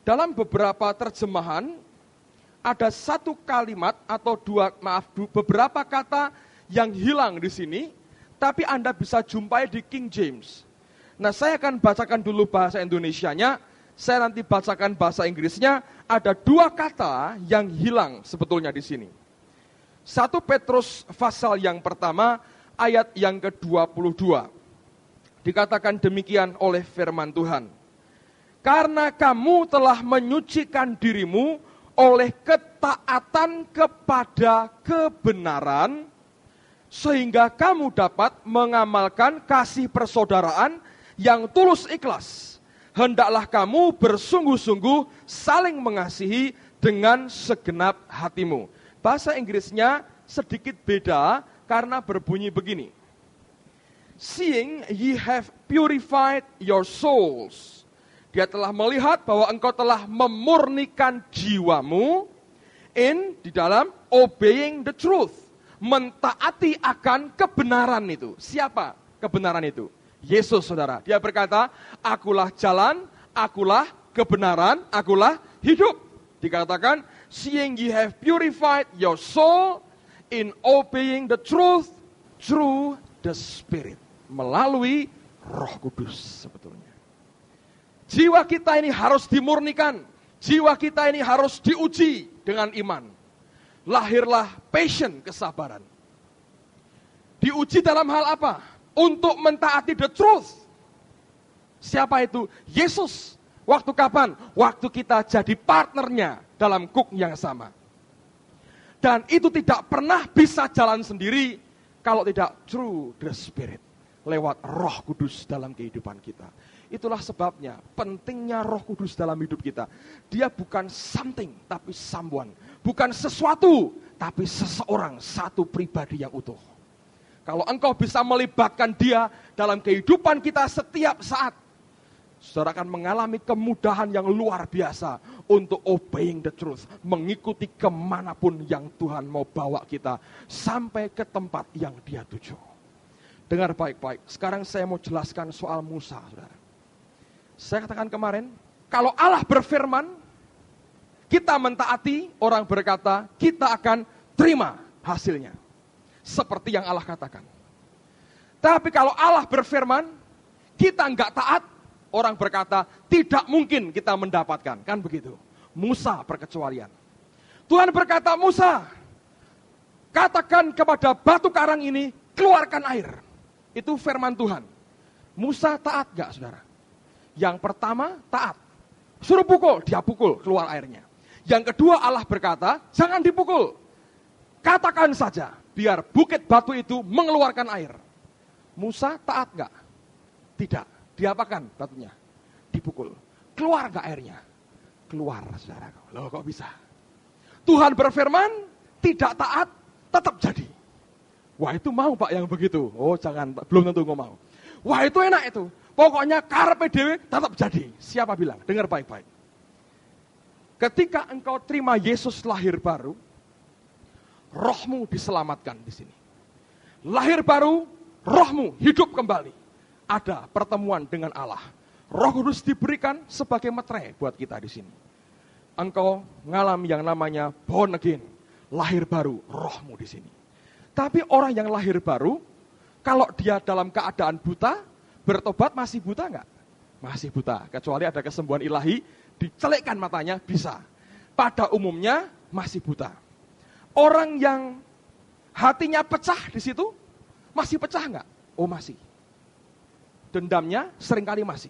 Dalam beberapa terjemahan, ada satu kalimat atau beberapa kata yang hilang di sini, tapi Anda bisa jumpai di King James. Nah, saya akan bacakan dulu bahasa Indonesianya, saya nanti bacakan bahasa Inggrisnya, ada dua kata yang hilang sebetulnya di sini. 1 Petrus pasal yang pertama, ayat yang ke-22. Dikatakan demikian oleh firman Tuhan. Karena kamu telah menyucikan dirimu oleh ketaatan kepada kebenaran, sehingga kamu dapat mengamalkan kasih persaudaraan yang tulus ikhlas. Hendaklah kamu bersungguh-sungguh saling mengasihi dengan segenap hatimu. Bahasa Inggrisnya sedikit beda, karena berbunyi begini. Seeing ye have purified your souls. Dia telah melihat bahwa engkau telah memurnikan jiwamu di dalam obeying the truth. Mentaati akan kebenaran itu. Siapa kebenaran itu? Yesus, saudara. Dia berkata, akulah jalan, akulah kebenaran, akulah hidup. Dikatakan, seeing ye have purified your soul in obeying the truth through the Spirit. Melalui Roh Kudus sebetulnya. Jiwa kita ini harus dimurnikan. Jiwa kita ini harus diuji dengan iman. Lahirlah passion, kesabaran. Diuji dalam hal apa? Untuk mentaati the truth. Siapa itu? Yesus. Waktu kapan? Waktu kita jadi partnernya dalam kuk yang sama. Dan itu tidak pernah bisa jalan sendiri kalau tidak through the Spirit. Lewat Roh Kudus dalam kehidupan kita. Itulah sebabnya pentingnya Roh Kudus dalam hidup kita. Dia bukan something, tapi someone. Bukan sesuatu, tapi seseorang, satu pribadi yang utuh. Kalau engkau bisa melibatkan dia dalam kehidupan kita setiap saat, saudara akan mengalami kemudahan yang luar biasa untuk obeying the truth. Mengikuti kemanapun yang Tuhan mau bawa kita sampai ke tempat yang dia tuju. Dengar baik-baik, sekarang saya mau jelaskan soal Musa, saudara. Saya katakan kemarin, kalau Allah berfirman, kita mentaati, orang berkata, kita akan terima hasilnya. Seperti yang Allah katakan. Tapi kalau Allah berfirman, kita enggak taat, orang berkata, tidak mungkin kita mendapatkan. Kan begitu. Musa perkecualian. Tuhan berkata, Musa, katakan kepada batu karang ini, keluarkan air. Itu firman Tuhan. Musa taat enggak, saudara? Yang pertama, taat. Suruh pukul, dia pukul, keluar airnya. Yang kedua, Allah berkata, jangan dipukul. Katakan saja, biar bukit batu itu mengeluarkan air. Musa taat enggak? Tidak. Diapakan batunya? Dipukul. Keluar enggak airnya? Keluar, saudara. Loh, kok bisa? Tuhan berfirman, tidak taat, tetap jadi. Wah, itu mau Pak yang begitu. Oh, jangan, belum tentu engkau mau. Wah, itu enak itu. Pokoknya karepe dhewe tetap jadi. Siapa bilang? Dengar baik-baik. Ketika engkau terima Yesus lahir baru, rohmu diselamatkan di sini. Lahir baru, rohmu hidup kembali. Ada pertemuan dengan Allah. Roh Kudus diberikan sebagai metre buat kita di sini. Engkau ngalami yang namanya born again, lahir baru, rohmu di sini. Tapi orang yang lahir baru, kalau dia dalam keadaan buta, bertobat masih buta enggak? Masih buta, kecuali ada kesembuhan ilahi, dicelikkan matanya, bisa. Pada umumnya masih buta. Orang yang hatinya pecah di situ, masih pecah enggak? Oh masih. Dendamnya seringkali masih.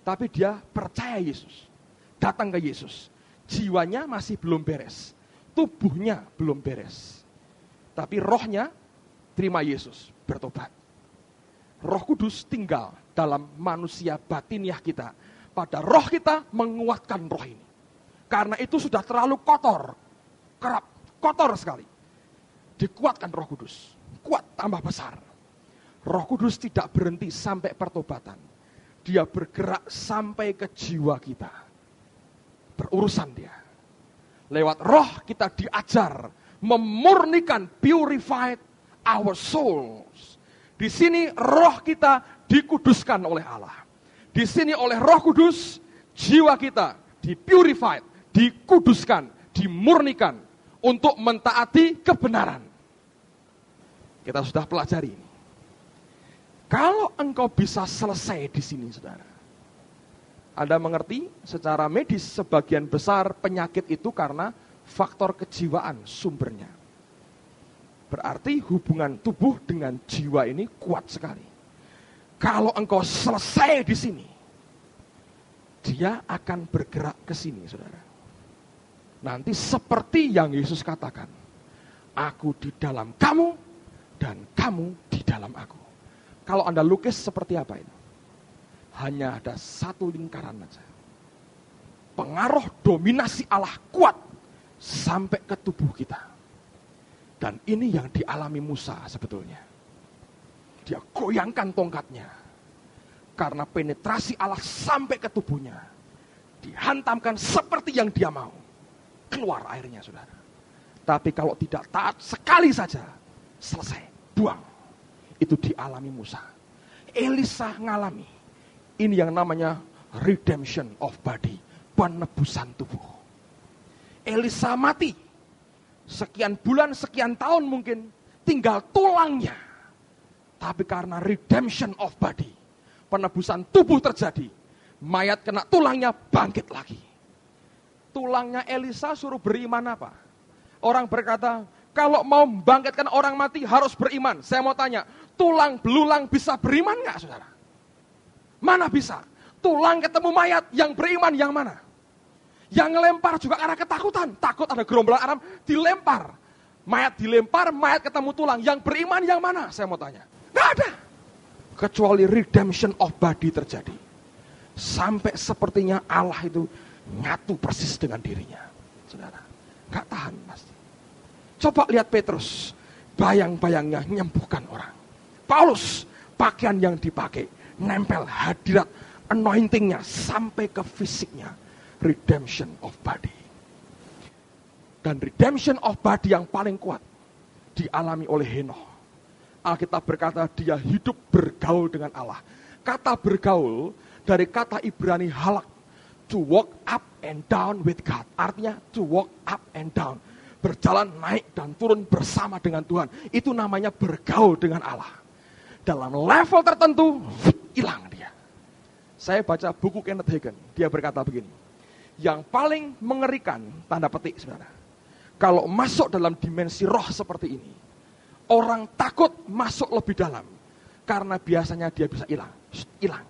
Tapi dia percaya Yesus. Datang ke Yesus. Jiwanya masih belum beres. Tubuhnya belum beres. Tapi rohnya terima Yesus, bertobat. Roh Kudus tinggal dalam manusia batiniah kita. Pada roh kita menguatkan roh ini. Karena itu sudah terlalu kotor. Kerap, kotor sekali. Dikuatkan Roh Kudus. Kuat, tambah besar. Roh Kudus tidak berhenti sampai pertobatan. Dia bergerak sampai ke jiwa kita. Berurusan dia. Lewat roh kita diajar memurnikan, purified our souls. Di sini roh kita dikuduskan oleh Allah. Di sini oleh Roh Kudus, jiwa kita dipurified, dikuduskan, dimurnikan untuk mentaati kebenaran. Kita sudah pelajari ini. Kalau engkau bisa selesai di sini, saudara. Anda mengerti secara medis sebagian besar penyakit itu karena faktor kejiwaan sumbernya. Berarti hubungan tubuh dengan jiwa ini kuat sekali. Kalau engkau selesai di sini, dia akan bergerak ke sini, saudara. Nanti seperti yang Yesus katakan, aku di dalam kamu dan kamu di dalam aku. Kalau Anda lukis seperti apa itu? Hanya ada satu lingkaran saja. Pengaruh dominasi Allah kuat sampai ke tubuh kita. Dan ini yang dialami Musa sebetulnya. Dia goyangkan tongkatnya. Karena penetrasi Allah sampai ke tubuhnya. Dihantamkan seperti yang dia mau. Keluar airnya, saudara. Tapi kalau tidak taat sekali saja, selesai, buang. Itu dialami Musa. Elisa ngalami. Ini yang namanya redemption of body, penebusan tubuh. Elisa mati. Sekian bulan, sekian tahun mungkin, tinggal tulangnya. Tapi karena redemption of body, penebusan tubuh terjadi, mayat kena tulangnya bangkit lagi. Tulangnya Elisa suruh beriman apa? Orang berkata, kalau mau membangkitkan orang mati harus beriman. Saya mau tanya, tulang belulang bisa beriman nggak, saudara? Mana bisa? Tulang ketemu mayat, yang beriman yang mana? Yang ngelempar juga karena ketakutan. Takut ada gerombolan Aram, dilempar. Mayat dilempar, mayat ketemu tulang. Yang beriman yang mana? Saya mau tanya. Nggak ada. Kecuali redemption of body terjadi. Sampai sepertinya Allah itu nyatu persis dengan dirinya. Saudara, nggak tahan pasti. Coba lihat Petrus, bayang-bayangnya menyembuhkan orang. Paulus, pakaian yang dipakai, nempel hadirat, anointingnya sampai ke fisiknya. Redemption of body. Dan redemption of body yang paling kuat dialami oleh Henokh. Alkitab berkata dia hidup bergaul dengan Allah. Kata bergaul dari kata Ibrani halak, to walk up and down with God. Artinya to walk up and down. Berjalan naik dan turun bersama dengan Tuhan. Itu namanya bergaul dengan Allah. Dalam level tertentu, hilang dia. Saya baca buku Kenneth Hagin. Dia berkata begini. Yang paling mengerikan, tanda petik saudara. Kalau masuk dalam dimensi roh seperti ini. Orang takut masuk lebih dalam. Karena biasanya dia bisa hilang. Hilang.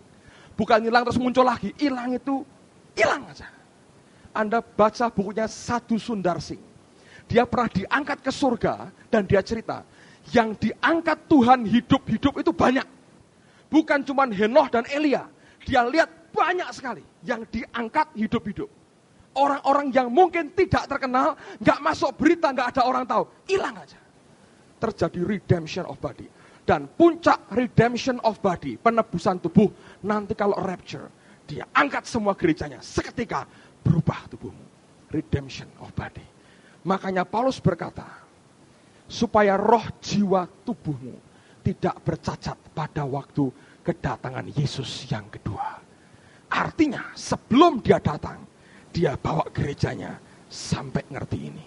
Bukan hilang terus muncul lagi. Hilang itu, hilang aja. Anda baca bukunya Sadhu Sundar Singh. Dia pernah diangkat ke surga dan dia cerita, yang diangkat Tuhan hidup-hidup itu banyak. Bukan cuma Henokh dan Elia. Dia lihat banyak sekali yang diangkat hidup-hidup. Orang-orang yang mungkin tidak terkenal, gak masuk berita, gak ada orang tahu. Hilang aja. Terjadi redemption of body. Dan puncak redemption of body, penebusan tubuh, nanti kalau rapture, dia angkat semua gerejanya. Seketika berubah tubuhmu. Redemption of body. Makanya Paulus berkata, supaya roh jiwa tubuhmu tidak bercacat pada waktu kedatangan Yesus yang kedua. Artinya sebelum dia datang, dia bawa gerejanya sampai ngerti ini.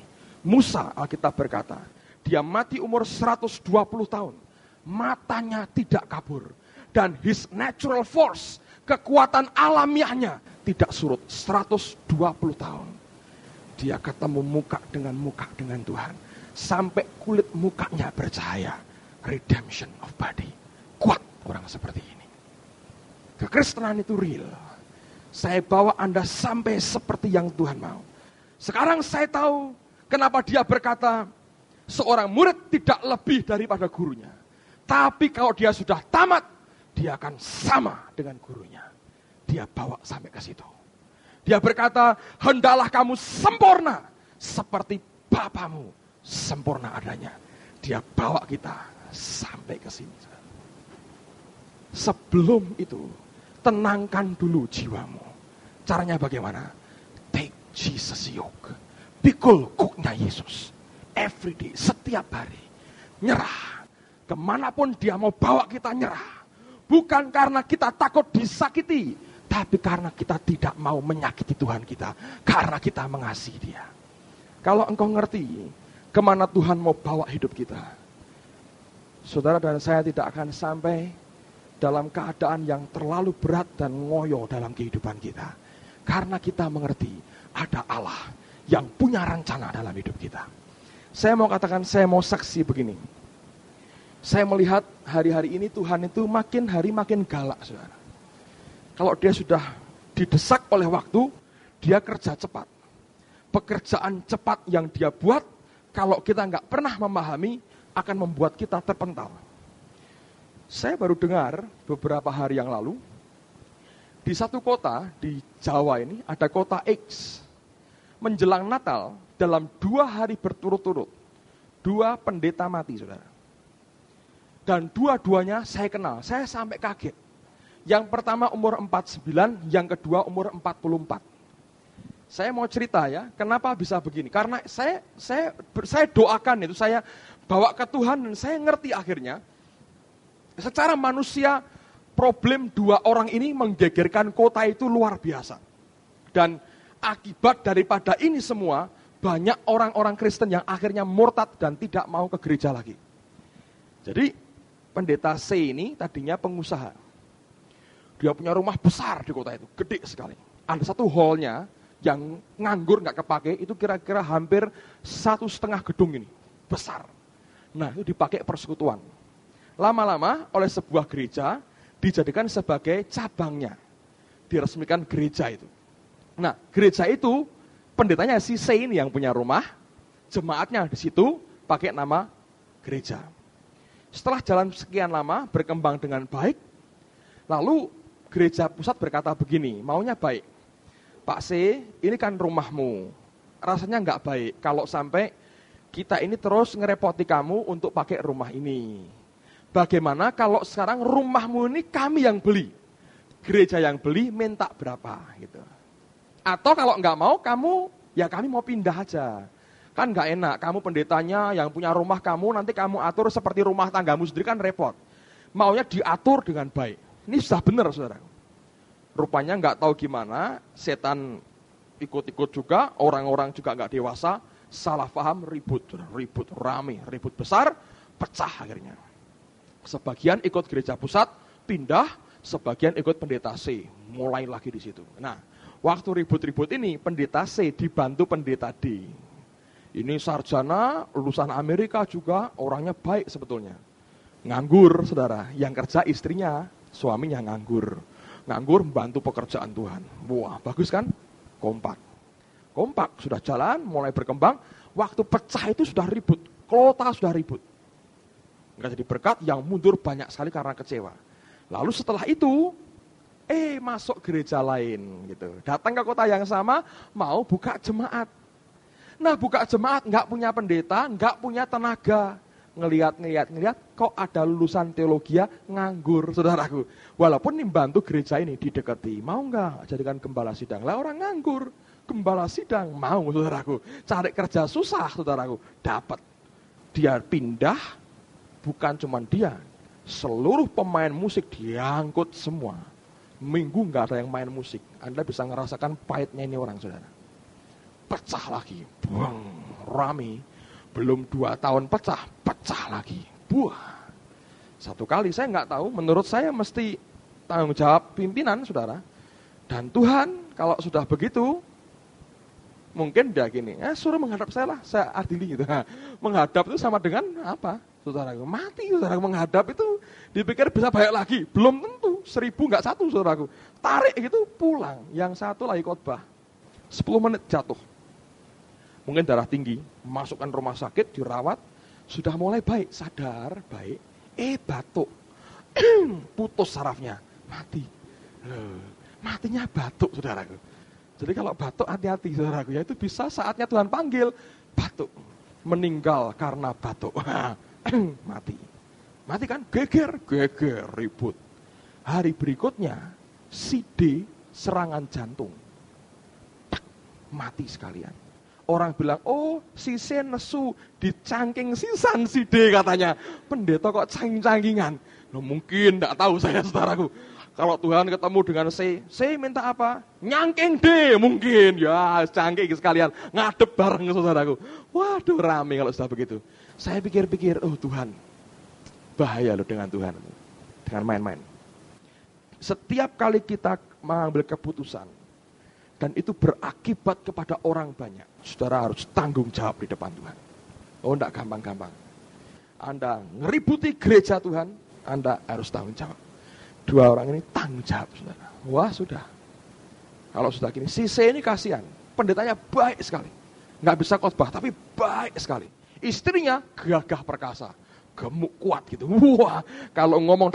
Musa, Alkitab berkata, dia mati umur 120 tahun. Matanya tidak kabur. Dan his natural force, kekuatan alamiahnya tidak surut. 120 tahun. Dia ketemu muka dengan Tuhan. Sampai kulit mukanya bercahaya. Redemption of body. Kuat orang seperti ini. Kekristenan itu real. Saya bawa Anda sampai seperti yang Tuhan mau. Sekarang saya tahu kenapa dia berkata, seorang murid tidak lebih daripada gurunya. Tapi kalau dia sudah tamat, dia akan sama dengan gurunya. Dia bawa sampai ke situ. Dia berkata, hendaklah kamu sempurna seperti Bapamu sempurna adanya. Dia bawa kita sampai ke sini. Sebelum itu, tenangkan dulu jiwamu. Caranya bagaimana? Take Jesus yoke. Pikul kuknya Yesus. Every day, setiap hari. Nyerah. Kemanapun dia mau bawa kita nyerah. Bukan karena kita takut disakiti. Tapi karena kita tidak mau menyakiti Tuhan kita. Karena kita mengasihi dia. Kalau engkau ngerti kemana Tuhan mau bawa hidup kita. Saudara dan saya tidak akan sampai dalam keadaan yang terlalu berat dan ngoyo dalam kehidupan kita. Karena kita mengerti ada Allah yang punya rencana dalam hidup kita. Saya mau katakan, saya mau saksi begini. Saya melihat hari-hari ini Tuhan itu makin hari makin galak, saudara. Kalau dia sudah didesak oleh waktu, dia kerja cepat. Pekerjaan cepat yang dia buat, kalau kita nggak pernah memahami, akan membuat kita terpental. Saya baru dengar beberapa hari yang lalu, di satu kota di Jawa ini, ada kota X. Menjelang Natal, dalam 2 hari berturut-turut, 2 pendeta mati, saudara. Dan dua-duanya saya kenal, saya sampai kaget. Yang pertama umur 49, yang kedua umur 44. Saya mau cerita ya, kenapa bisa begini? Karena saya doakan itu, saya bawa ke Tuhan dan saya ngerti akhirnya. Secara manusia problem dua orang ini menggegerkan kota itu luar biasa. Dan akibat daripada ini semua, banyak orang-orang Kristen yang akhirnya murtad dan tidak mau ke gereja lagi. Jadi pendeta C ini tadinya pengusaha. Dia punya rumah besar di kota itu, gede sekali. Ada satu hallnya yang nganggur nggak kepake, itu kira-kira hampir 1,5 gedung ini, besar. Nah itu dipakai persekutuan. Lama-lama oleh sebuah gereja, dijadikan sebagai cabangnya. Diresmikan gereja itu. Nah, gereja itu pendetanya si C ini yang punya rumah, jemaatnya di situ pakai nama gereja. Setelah jalan sekian lama, berkembang dengan baik, lalu gereja pusat berkata begini, maunya baik. Pak C, ini kan rumahmu, rasanya nggak baik kalau sampai kita ini terus ngerepoti kamu untuk pakai rumah ini. Bagaimana kalau sekarang rumahmu ini kami yang beli, gereja yang beli, minta berapa gitu. Atau kalau nggak mau kamu, ya kami mau pindah aja. Kan nggak enak, kamu pendetanya yang punya rumah kamu, nanti kamu atur seperti rumah tanggamu sendiri kan repot. Maunya diatur dengan baik. Ini sudah benar saudara. Rupanya nggak tahu gimana, setan ikut-ikut juga, orang-orang juga nggak dewasa, salah paham, ribut rame, ribut besar, pecah akhirnya. Sebagian ikut gereja pusat, pindah, sebagian ikut pendeta C, mulai lagi di situ. Nah, waktu ribut-ribut ini, pendeta C dibantu pendeta D. Ini sarjana, lulusan Amerika juga, orangnya baik sebetulnya. Nganggur, saudara, yang kerja istrinya, suaminya nganggur. Nganggur membantu pekerjaan Tuhan. Wah, bagus kan? Kompak, sudah jalan, mulai berkembang. Waktu pecah itu sudah ribut, kota sudah ribut. Nggak jadi berkat, yang mundur banyak sekali karena kecewa. Lalu setelah itu, masuk gereja lain gitu. Datang ke kota yang sama, mau buka jemaat. Nah buka jemaat, nggak punya pendeta, nggak punya tenaga. Ngelihat, kok ada lulusan teologi nganggur, saudaraku. Walaupun nih bantu gereja ini didekati, mau nggak jadikan gembala sidang? Lah orang nganggur, gembala sidang, mau saudaraku. Cari kerja susah, saudaraku. Dapat. Dia pindah, bukan cuma dia, seluruh pemain musik diangkut semua. Minggu nggak ada yang main musik. Anda bisa ngerasakan pahitnya ini orang, saudara. Pecah lagi, buang, rame. Belum 2 tahun pecah lagi. Buah. Satu kali saya nggak tahu, menurut saya mesti tanggung jawab pimpinan, saudara. Dan Tuhan kalau sudah begitu, mungkin dia gini, suruh menghadap saya lah, saya adili gitu. Menghadap itu sama dengan apa? Saudaraku, mati saudaraku. Menghadap itu dipikir bisa baik lagi, belum tentu. 1000 nggak 1 saudaraku. Tarik gitu pulang, yang satu lagi khotbah 10 menit jatuh. Mungkin darah tinggi, masukkan rumah sakit, dirawat, sudah mulai baik, sadar baik, batuk, putus sarafnya, mati. Matinya batuk saudaraku. Jadi kalau batuk hati-hati saudaraku, ya itu bisa saatnya Tuhan panggil, batuk, meninggal karena batuk. Mati kan, geger, ribut. Hari berikutnya, si D serangan jantung. Tak, mati sekalian. Orang bilang, si C nesu, dicangking sisan si D katanya. Pendeta kok cangking-cangkingan? Loh mungkin, enggak tahu saya saudaraku. Kalau Tuhan ketemu dengan C minta apa? Nyangking D mungkin. Ya, cangking sekalian, ngadep bareng saudaraku. Waduh, rame kalau sudah begitu. Saya pikir-pikir, Tuhan, bahaya loh dengan Tuhan, dengan main-main. Setiap kali kita mengambil keputusan, dan itu berakibat kepada orang banyak, saudara harus tanggung jawab di depan Tuhan. Enggak gampang-gampang. Anda ngeributi gereja Tuhan, Anda harus tanggung jawab. 2 orang ini tanggung jawab, saudara. Wah, sudah. Kalau sudah gini, si C ini kasihan, pendetanya baik sekali. Nggak bisa khotbah, tapi baik sekali. Istrinya gagah perkasa, gemuk kuat gitu. Wah, kalau ngomong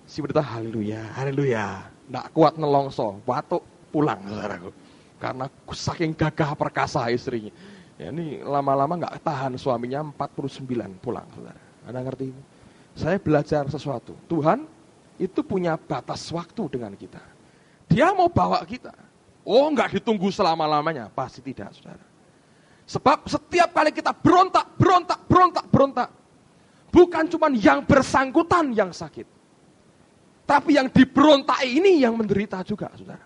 si pendeta haleluya. Nggak kuat nelongso, batuk pulang saudaraku. Karena saking gagah perkasa istrinya. Ya, ini lama-lama nggak tahan suaminya 49 pulang saudara. Anda ngerti? Saya belajar sesuatu. Tuhan itu punya batas waktu dengan kita. Dia mau bawa kita. Nggak ditunggu selama-lamanya. Pasti tidak, saudara. Sebab setiap kali kita berontak. Bukan cuma yang bersangkutan yang sakit. Tapi yang diberontai ini yang menderita juga, saudara.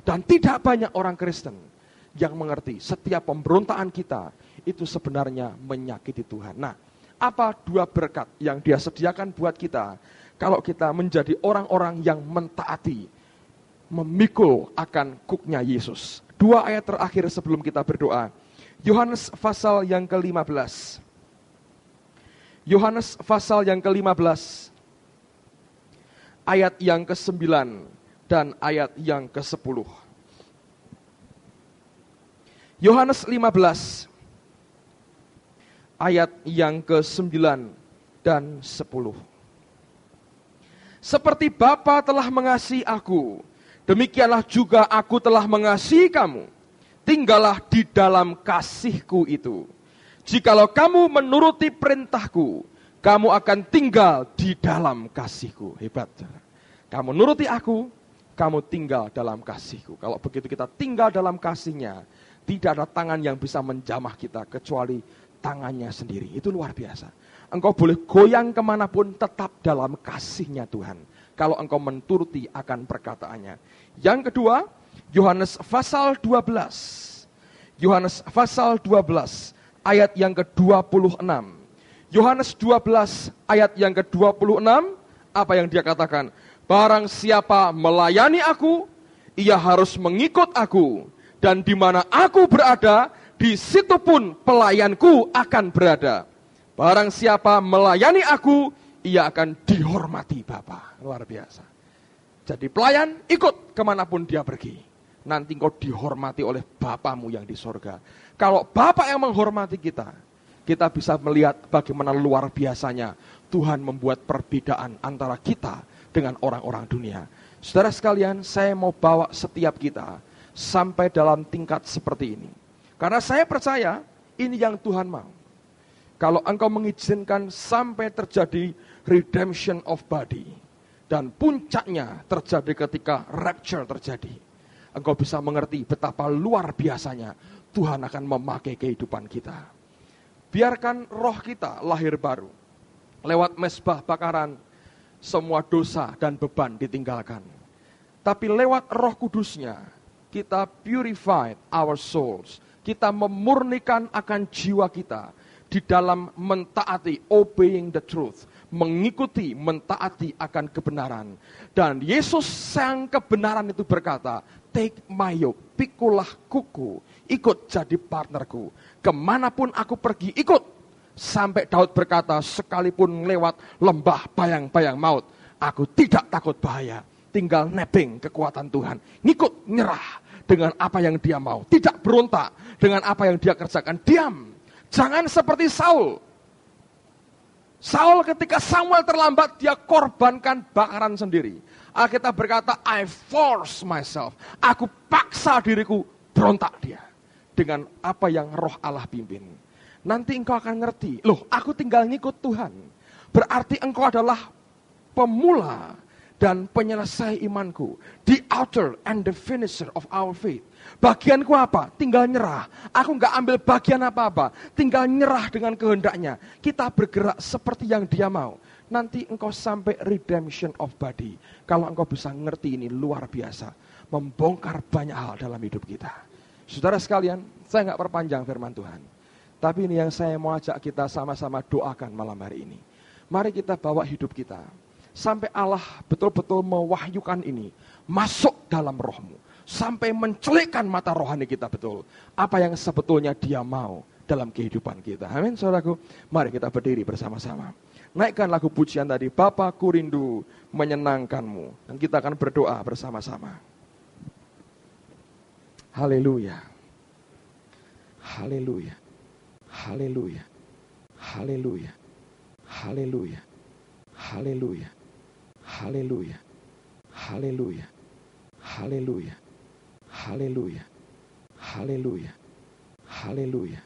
Dan tidak banyak orang Kristen yang mengerti setiap pemberontaan kita itu sebenarnya menyakiti Tuhan. Nah, apa 2 berkat yang Dia sediakan buat kita kalau kita menjadi orang-orang yang mentaati, memikul akan kuknya Yesus. 2 ayat terakhir sebelum kita berdoa. Yohanes pasal yang ke-15. Yohanes pasal yang ke-15. Ayat yang ke-9 dan ayat yang ke-10. Yohanes 15 ayat yang ke-9 dan 10. Seperti Bapa telah mengasihi aku, demikianlah juga aku telah mengasihi kamu. Tinggallah di dalam kasihku itu. Jikalau kamu menuruti perintahku, kamu akan tinggal di dalam kasihku. Hebat. Kamu nuruti aku, kamu tinggal dalam kasihku. Kalau begitu kita tinggal dalam kasihnya, tidak ada tangan yang bisa menjamah kita kecuali tangannya sendiri. Itu luar biasa. Engkau boleh goyang kemanapun tetap dalam kasihnya Tuhan. Kalau engkau menuruti akan perkataannya. Yang kedua, Yohanes pasal 12. Yohanes pasal 12 ayat yang ke-26. Yohanes 12 ayat yang ke-26, apa yang dia katakan? Barang siapa melayani aku, ia harus mengikut aku. Dan di mana aku berada, di situ pun pelayanku akan berada. Barang siapa melayani aku, ia akan dihormati Bapa. Luar biasa. Jadi pelayan ikut kemanapun dia pergi. Nanti kau dihormati oleh Bapamu yang di sorga. Kalau Bapa yang menghormati kita, kita bisa melihat bagaimana luar biasanya Tuhan membuat perbedaan antara kita dengan orang-orang dunia. Saudara sekalian, saya mau bawa setiap kita sampai dalam tingkat seperti ini. Karena saya percaya ini yang Tuhan mau. Kalau engkau mengizinkan sampai terjadi redemption of body, dan puncaknya terjadi ketika rapture terjadi, engkau bisa mengerti betapa luar biasanya Tuhan akan memakai kehidupan kita. Biarkan roh kita lahir baru. Lewat mezbah bakaran, semua dosa dan beban ditinggalkan. Tapi lewat Roh Kudusnya, kita purified our souls. Kita memurnikan akan jiwa kita di dalam mentaati, obeying the truth. Mengikuti, mentaati akan kebenaran. Dan Yesus sang kebenaran itu berkata, take my yoke, pikulah kuku, ikut jadi partnerku. Kemanapun aku pergi, ikut. Sampai Daud berkata, sekalipun lewat lembah bayang-bayang maut, aku tidak takut bahaya. Tinggal nebeng kekuatan Tuhan. Ngikut, nyerah dengan apa yang dia mau. Tidak berontak dengan apa yang dia kerjakan. Diam. Jangan seperti Saul. Saul ketika Samuel terlambat, dia korbankan bakaran sendiri. Alkitab berkata, I force myself. Aku paksa diriku, berontak dia. Dengan apa yang roh Allah pimpin. Nanti engkau akan ngerti, loh aku tinggal ngikut Tuhan. Berarti engkau adalah pemula dan penyelesai imanku. The author and the finisher of our faith. Bagianku apa? Tinggal nyerah. Aku gak ambil bagian apa-apa. Tinggal nyerah dengan kehendaknya. Kita bergerak seperti yang dia mau. Nanti engkau sampai redemption of body. Kalau engkau bisa ngerti ini luar biasa. Membongkar banyak hal dalam hidup kita. Saudara sekalian, saya gak perpanjang firman Tuhan. Tapi ini yang saya mau ajak kita sama-sama doakan malam hari ini. Mari kita bawa hidup kita. Sampai Allah betul-betul mewahyukan ini. Masuk dalam rohmu. Sampai mencelikkan mata rohani kita betul. Apa yang sebetulnya dia mau dalam kehidupan kita. Amin saudaraku. Mari kita berdiri bersama-sama. Naikkan lagu pujian tadi. Bapakku rindu menyenangkanmu. Dan kita akan berdoa bersama-sama. Haleluya. Haleluya. Haleluya, haleluya, haleluya, haleluya, haleluya, haleluya, haleluya, haleluya, haleluya, haleluya.